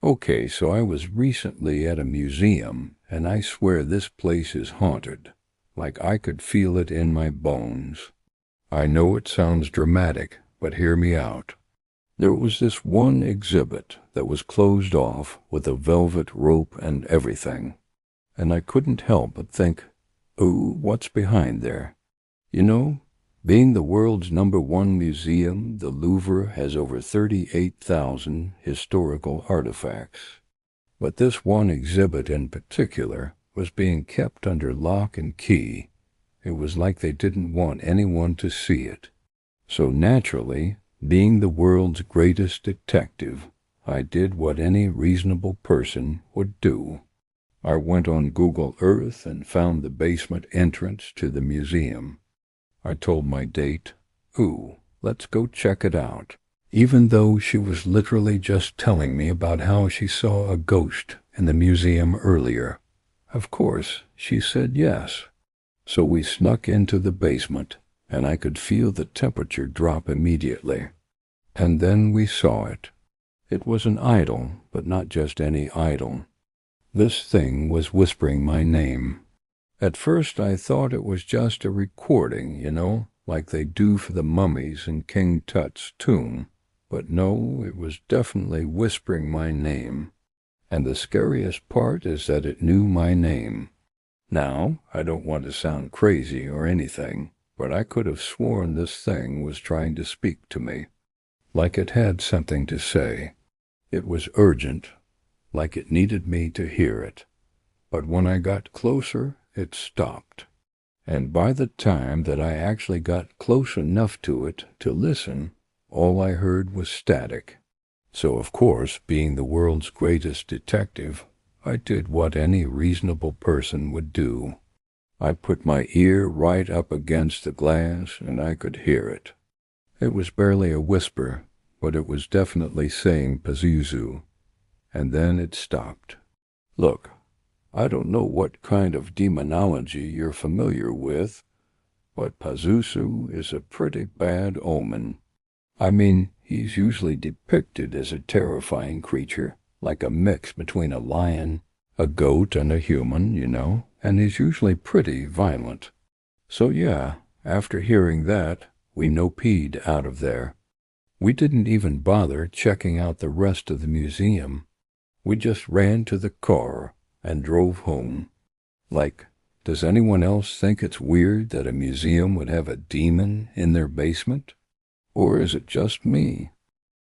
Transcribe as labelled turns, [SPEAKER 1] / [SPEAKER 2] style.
[SPEAKER 1] Okay, so I was recently at a museum, and I swear this place is haunted. Like I could feel it in my bones. I know it sounds dramatic, but hear me out. There was this one exhibit that was closed off with a velvet rope and everything, and I couldn't help but think, ooh, what's behind there? You know, being the world's #1 museum, the Louvre has over 38,000 historical artifacts. But this one exhibit in particular was being kept under lock and key. It was like they didn't want anyone to see it. So naturally, being the world's greatest detective, I did what any reasonable person would do. I went on Google Earth and found the basement entrance to the museum. I told my date, ooh, let's go check it out, even though she was literally just telling me about how she saw a ghost in the museum earlier. Of course, she said yes. So we snuck into the basement, and I could feel the temperature drop immediately. And then we saw it. It was an idol, but not just any idol. This thing was whispering my name. At first I thought it was just a recording, like they do for the mummies in King Tut's tomb. But no, it was definitely whispering my name. And the scariest part is that it knew my name. Now, I don't want to sound crazy or anything, but I could have sworn this thing was trying to speak to me. Like it had something to say. It was urgent, like it needed me to hear it. But when I got closer, it stopped. And by the time that I actually got close enough to it to listen, all I heard was static. So of course, being the world's greatest detective, I did what any reasonable person would do. I put my ear right up against the glass and I could hear it. It was barely a whisper, but it was definitely saying Pazuzu. And then it stopped. Look, I don't know what kind of demonology you're familiar with, but Pazuzu is a pretty bad omen. I mean, he's usually depicted as a terrifying creature, like a mix between a lion, a goat, and a human, and he's usually pretty violent. So yeah, after hearing that, we no-peed out of there. We didn't even bother checking out the rest of the museum. We just ran to the car and drove home. Like, does anyone else think it's weird that a museum would have a demon in their basement? Or is it just me?